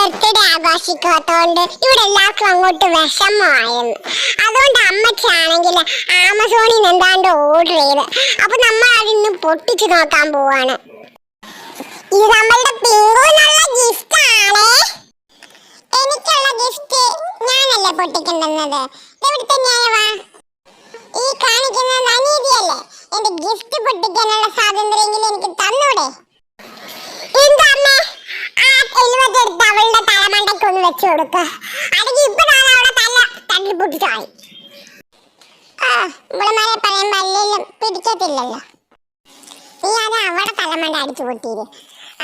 Birthday ആഘോഷിക്കാത്തോണ്ട് ഇവിടെ എല്ലാവർക്കും അങ്ങോട്ട് വിഷമമായിരുന്നു. അതുകൊണ്ട് അമ്മച്ചാണെങ്കിൽ ആമസോണിൽ നിന്ന് എന്താണ്ട് ഓർഡർ ചെയ്ത്, അപ്പൊ നമ്മൾ അതിന്ന് പൊട്ടിച്ചു നോക്കാൻ പോവാണ്. ഇത് നമ്മളുടെ പിങ്കുനുള്ള ഗിഫ്റ്റ് ആണ്. എനിക്കുള്ള ഗിഫ്റ്റ് ഞാനല്ലേ പൊട്ടിക്കേണ്ടുന്നത്. ഇവിടുത്തെ ന്യായവാ ഈ കാണിക്കുന്നത് അനീതിയല്ലേ? എന്റെ ഗിഫ്റ്റ് പൊട്ടിക്കാനുള്ള സ്വാതന്ത്ര്യമെങ്കിലും എനിക്ക് തന്നൂടെ? എന്താ അമ്മേ ആ എലുവത്തെടുത്ത് അവളുടെ തലമണ്ടയ്ക്കൊന്ന് വെച്ചു കൊടുക്ക. അല്ലെങ്കിൽ ഇപ്പൊ ഞാൻ അവളെ തല തല്ലി പൊട്ടിച്ചായി. ഇവളുമാരെ പറയുമ്പോ അല്ലെങ്കിലും പിടിക്കത്തില്ലല്ലോ. നീ അത് അവളുടെ തലമണ്ട അടിച്ചു പൊട്ടിയത്.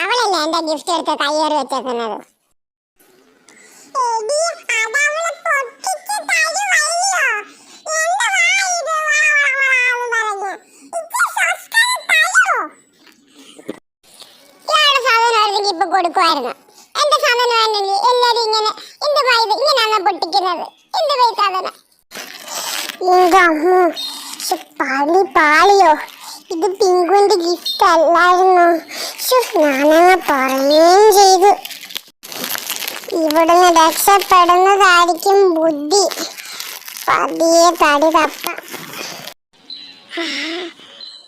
അവളല്ലേ എന്റെ ഗിഫ്റ്റ് എടുത്ത് കയ്യേറി വെച്ചേക്കുന്നത്. ഇപ്പൊ കൊടുക്കുമായിരുന്നു. എന്റെ സാധനം വേണമെങ്കിൽ എല്ലാരും ഇങ്ങനെ എന്റെ പൈസ ഇങ്ങനെയാണോ പൊട്ടിക്കുന്നത്? എന്റെ പൈസ സാധനം പാളിയോ? ഇത് പിങ്കുവിന്റെ ഗിഫ്റ്റ് അല്ലായിരുന്നു. ഞാനങ്ങ് പറയുകയും ചെയ്തു. ഇവിടുന്ന് രക്ഷപ്പെടുന്നതായിരിക്കും ബുദ്ധി. പതിയെ തടി തപ്പാം.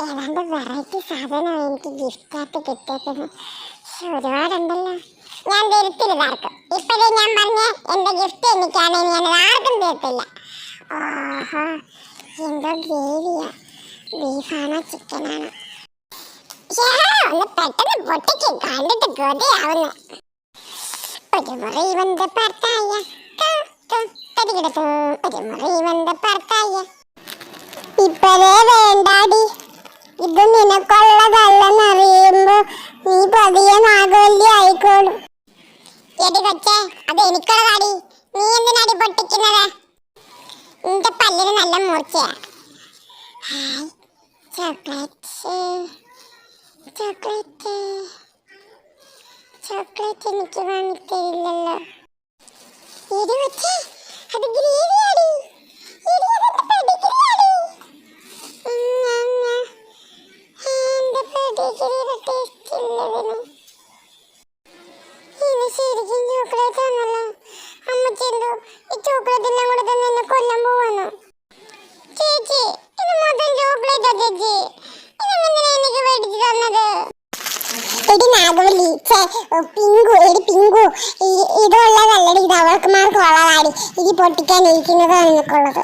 ഏതാണ്ട് വെറൈറ്റി സാധനം എനിക്ക് ഗിഫ്റ്റായിട്ട് കിട്ടിയേക്കുന്നത്. ഒരുപാടുണ്ടല്ലോ. ഞാൻ തരത്തില്ല ആർക്കും. ഇപ്പോഴേ ഞാൻ പറഞ്ഞ എന്റെ ഗിഫ്റ്റ് എനിക്കാണ്. ഞാൻ ആർക്കും തരത്തില്ല. ഓഹോ, എന്തോ ഗ്രേവിയാ? ബീഫാണോ ചിക്കനാണോ? ഒന്ന് പെട്ടെന്ന് പൊട്ടിക്ക്, കണ്ടിട്ട് കൊതിയാവുന്നു. ഒരു മുറി വന്ന് പറത്തായ ഒരു മുറി വന്ന് പറത്തായ. ഇപ്പഴേ വേണ്ടാടി, ഇത് നിനക്കുള്ളതല്ലെന്നറിയുമ്പോ നീ പതിയെ നാഗവല്ലി ആയിക്കോളും. എടി കൊച്ചേ, അത് എനിക്കുള്ളതാടി. നീ എന്തിനാടി പൊട്ടിക്കുന്നത്? നിന്റെ പല്ലിന് നല്ല മൂർച്ചയാ. ചോക്ലേറ്റ് ചോക്ലേറ്റ് ചോക്ലേറ്റ് എനിക്ക് വാങ്ങിത്തരില്ലല്ലോ. എടി കൊച്ചേ, അത് ഗ്രേവിയാടി. ശരിക്കും ചോക്ലേറ്റ് ആണല്ലോ. അമ്മച്ചെന്തോ ഈ ചോക്ലേറ്റ് എല്ലാം കൂടെ തന്നെ എന്നെ കൊല്ലാൻ പോവാന്നോ? ചേച്ചി, ഇത് മൊത്തം ചോക്ലേറ്റാ ചേച്ചി. ഇതെങ്ങനെ എനിക്ക് മേടിച്ചു തന്നത്? എടി നാഗവല്ലി, പിങ്കു, എടി പിങ്കു, ഇതുള്ളതല്ലടി, ഇത് അവൾക്കുമാർക്ക് ഉള്ളതാടി. ഇത് പൊട്ടിക്കാൻ ഇരിക്കുന്നതാണ് നിനക്കുള്ളത്.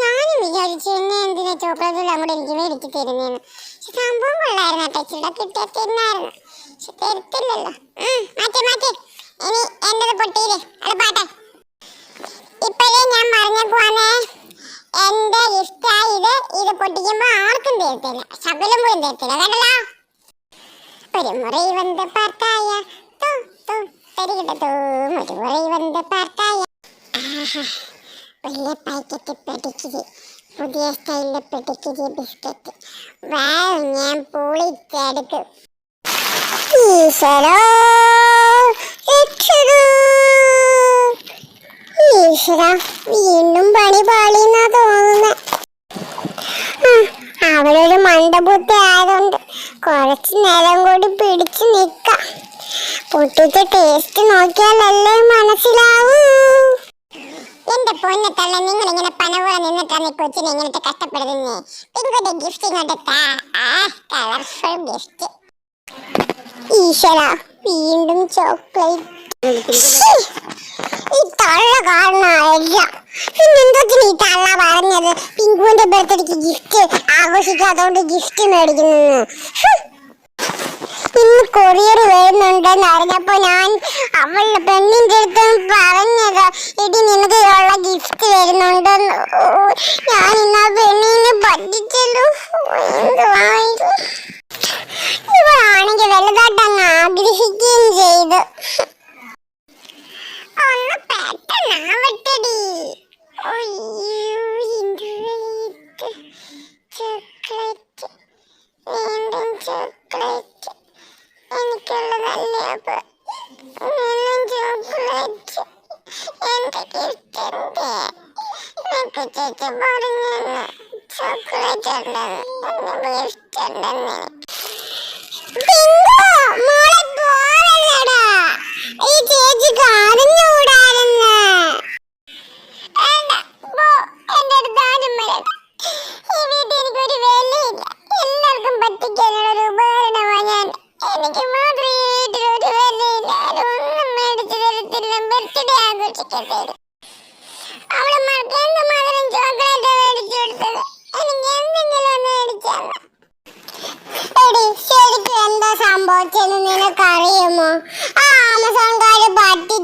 ഞാനും വിചാരിച്ചു എന്നെ എന്തിനാ ചോക്ലേറ്റ് എല്ലാം കൂടെ എനിക്ക് മേടിച്ച് തരുന്നേന്ന്. സംഭവം കൊള്ളായിരുന്നു കേട്ടോ. ചില കിട്ടിയ തിന്നായിരുന്നു. പക്ഷെ തരത്തില്ലല്ലോ. മാറ്റി മാറ്റി, ഇനി എന്റത് പൊട്ടിയില്ലേ അത് പാട്ടെ. ഇപ്പോഴേ ഞാൻ പറഞ്ഞേക്കുവാന്നേ, എന്റെ ഇഷ്ടായത്. ഇത് പൊട്ടിക്കുമ്പോ ആർക്കും തരത്തില്ല, ശകലം പോലും തരത്തില്ല, കേട്ടല്ലോ. ഒരു മുറി വന്ന് പാർത്തായ ഒരു മുറി വന്ന് പാർത്തായ. വലിയ പാക്കറ്റ് പെടിക്കിരി, പുതിയ സ്റ്റൈലിലെ പെടിക്കിരി ബിസ്ക്കറ്റ്. ഞാൻ പൊളിച്ചെടുക്കും. ഈശ്വരാ ഈശ്വരാ, വീണ്ടും പണി പാളിന്നാ തോന്നുന്നത്. അവളൊരു മണ്ടബുദ്ധി ആയതുകൊണ്ട് കുറച്ച് നേരം കൂടി പിടിച്ചു നിൽക്കാം. പൊട്ടിച്ച ടേസ്റ്റ് നോക്കിയാലല്ലേ മനസ്സിലാവൂ. എന്റെ പൊന്നത്തള്ള, നിങ്ങൾ ഇങ്ങനെ പനപോലെ നിന്നിട്ടാണ് ഈ കൊച്ചിനെ ഇങ്ങനത്തെ കഷ്ടപ്പെടുന്നേ. പിങ്കുന്റെ ഗിഫ്റ്റ് ഇങ്ങോട്ട് കളർഫുൾ ഗിഫ്റ്റ്. ഈശ്വര, വീണ്ടും ചോക്ലേറ്റ്. ഈ തള്ള കാരണമല്ല. പിന്നെന്തോത്തിന് ഈ തള്ള പറഞ്ഞത് പിങ്കുവിന്റെ ബർത്ത്ഡേക്ക് ഗിഫ്റ്റ് ആഘോഷിക്കാത്തോണ്ട് ഗിഫ്റ്റ് മേടിക്കുന്നു? ഇന്ന് കൊറിയർ വരുന്നുണ്ടെന്ന് അറിഞ്ഞപ്പോ ഞാൻ അവളുടെ പെണ്ണിന്റെ അടുത്ത് പറഞ്ഞതാ, എടി നിനക്ക് ഉള്ള ഗിഫ്റ്റ് വരുന്നുണ്ടെന്ന്. ഞാൻ ഇന്ന് ആ പെണ്ണിനെ പറ്റിച്ചല്ലോ. ഇവളാണെങ്കിൽ വലുതായിട്ടങ്ങ് ആഗ്രഹിക്കുകയും ചെയ്തു. ഒന്ന് പെട്ടെന്നാവട്ടടി. ചോക്ലേറ്റ്, വീണ്ടും ചോക്ലേറ്റ്. എനിക്കുള്ളതല്ലേ അപ്പൊ? ചോക്ലേറ്റ് എന്റെ ഗിഫ്റ്റ് എന്തേ? ചേച്ചി പറഞ്ഞു ചോക്ലേറ്റ് ഉണ്ടെന്ന്, ഗിഫ്റ്റ് ഉണ്ടെന്ന്. ഉണ്ടാക്കി തരും. അവളമ്മക്ക് എന്തുമാത്രം ചോക്ലേറ്റ് മേടിച്ചു കൊടുത്തത്. എനിക്ക് എന്തെങ്കിലും ഒന്ന് മേടിച്ചാൽ ശരിക്കും എന്താ സംഭവിച്ചെന്ന് നിനക്കറിയുമോ? ആ ആമസോൺകാര് പറ്റിച്ച്